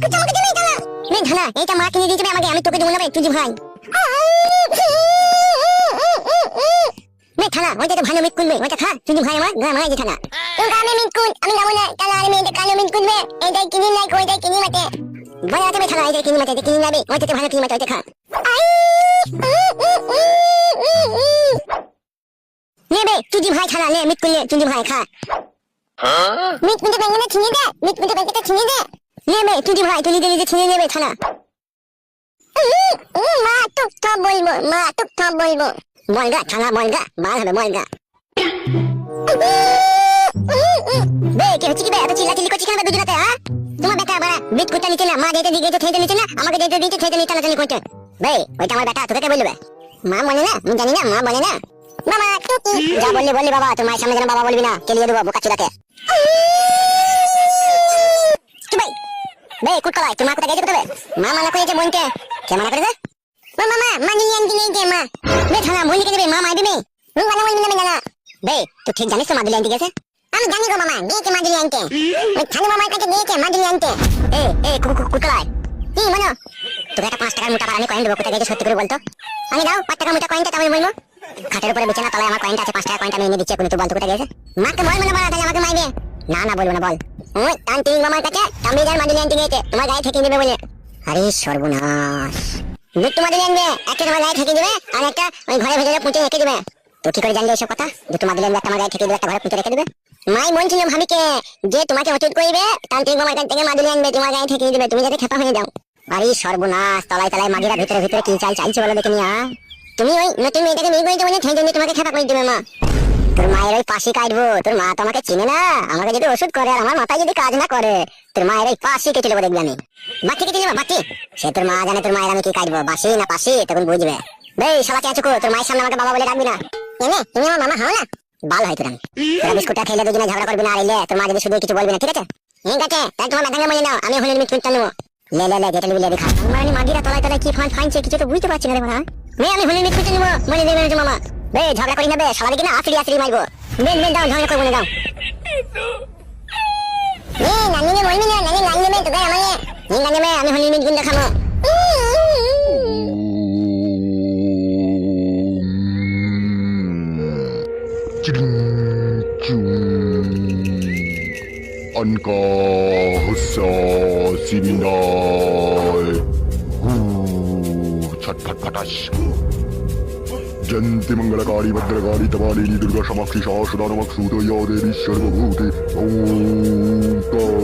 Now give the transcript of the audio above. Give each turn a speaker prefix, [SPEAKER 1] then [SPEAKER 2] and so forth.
[SPEAKER 1] কুচি আমাকে দে না নে ধানা এটা মা কিনে দিয়েছে আমাকে আমি তোকে দেবো না তুই ভাই নে থানা ওইটা তো ভালো মিট কুনবে ওইটা খা তুই ভাই আমার গা মাই থানা তোর আমি মিট কুন আমি যাবো না তাহলে আমি এটা কালো মিট কুনবে এইটাই কিনে নাই ওইটাই কিনে মাতে বলে আছে থানা এইটাই কিনে মাতে কিনে যাবে ওইটা তো ভালো কিনে মাতে ওইটা খা নেবে তুই ভাই থানা নে মিট কুনলে তুই ভাই খা মিট কুনতে ব্যাঙ্গনে ছিনিয়ে দে মিট কুনতে ব্যাঙ্গটা ছিনিয়ে দে নেবে তুই ভাই তুই নিজে ছিনিয়ে নেবে থানা মা টুক টপ বলবো মা টুক টপ বলবো বলগা থানা বলগা বাল হবে বলগা বে কি হচ্ছে কি বে এত চিল্লাচিল্লি করছিস কেন দুজনাতে হ্যাঁ তোমার বেটা বাড়া বিট কুটা নিতে না মা দিতে দিকে তো খেতে নিতে না আমাকে দিতে দিতে খেতে নিতে টানাটানি করতে বে ওইটা আমার বেটা তোকে কে বলবে মা বলে না আমি জানি না মা বলে না মামা টুকি যা বললি বললি বাবা তোর মায়ের সামনে যেন বাবা বলবি না কেলিয়ে দেবো বোকা চুদাকে কি ভাই বে কুটকলাই তুই মা কোথায় গেছে তবে মা মানা করেছে বোনকে কে মানা করেছে মা মামা মানি আনতে নেই কে মা বে থানা বলি কে দেবে মা মাই দেবে রুম বানা বলবি না জানা বে তুই ঠিক জানিস তো মাদুলি আনতে গেছে আমি জানি গো মামা গিয়েছে মাদুলি আনতে ওই থানা মামার কাছে গিয়েছে মাদুলি আনতে এ কুটকলাই কি মনে তোকে একটা 5 টাকার মোটা পারানি কয়েন দেবো কোথায় গেছে সত্যি করে বলতো আমি দাও 5 টাকার মোটা কয়েনটা তবে বলবো খাটের উপরে বিছানা তলায় আমার কয়েনটা আছে 5 টাকার কয়েনটা আমি এনে দিচ্ছি এখন তুই বলতো কোথায় গেছে মাকে বল মানে বাড়া তাহলে আমাকে মাইবে না না বলবো না বল ওই তান্ত্রিক মামার কাছে তাম্বিজার মাদুলি আনতে গিয়েছে তোমার গায়ে ঠেকিয়ে দেবে বলে আরে সর্বনাশ দুটো মাদুলি আনবে একটা তোমার গায়ে ঠেকিয়ে দেবে আর একটা ওই ঘরে ভেতরে পুঁতে রেখে দেবে তো কি করে জানলে এসব কথা দুটো মাদুলি আনবে একটা আমার গায়ে ঠেকিয়ে দেবে একটা ঘরে পুঁতে রেখে দেবে মাই বলছিল ভাবিকে যে তোমাকে অচুত করবে তান্ত্রিক মামার কাছ থেকে মাদুলি আনবে তোমার গায়ে ঠেকিয়ে দেবে তুমি যাতে খেপা হয়ে যাও আরে সর্বনাশ তলায় তলায় মাগিরা ভিতরে ভিতরে কি চাইছে বলো দেখে নিয়া তুমি ওই নতুন মেয়েটাকে বিয়ে করেছো বলে সেই জন্য তোমাকে খেপা করে দেবে মা তোর মায়ের ওই পাশি কাটবো তোর মা তো আমাকে চিনে না আমাকে যদি ওষুধ করে আর আমার মাথায় যদি কাজ না করে তোর মায়ের ওই পাশি কেটে দেবো দেখবি আমি বাকি কেটে দেবো বাকি সে তোর মা জানে তোর মায়ের আমি কি কাটবো বাসি না পাশি তখন বুঝবে বেই শালা চেঁচুকো তোর মায়ের সামনে আমাকে বাবা বলে ডাকবি না এনে তুমি আমার মামা হও না বাল হয় তোর তোরা বিস্কুটটা খেলে দুজনে ঝগড়া করবি না আর এলে তোর মা যদি শুধু কিছু বলবি না ঠিক আছে ঠিক আছে তাই তোমার ব্যাটাকে বলে নাও আমি হলের মিট নেবো লে যেটা নিবি লে দেখা মানে মাগিরা তলায় তলায় কি ফাইনছে কিছু তো বুঝতে পারছি না রে মানা আমি হলের মিট নেবো বলে দেবে না মামা বে ঝগড়া করি না বে শালা দিকে না আসরি মারবো বেন দাও ঝগড়া করবো না দাও নানি বলবি না নানি লাল নেবে তোকে আমাকে নিঙ্গা নেবে আমি হলের মিট গুন্ডা খাবো
[SPEAKER 2] Anka hussa siminal छटपट फटाश जयंती मंगलकारी भद्रकाली तवालिनी दुर्गा समाक्षि शाश्वतानमक्षुतो या देवी सर्वभूते ओम काली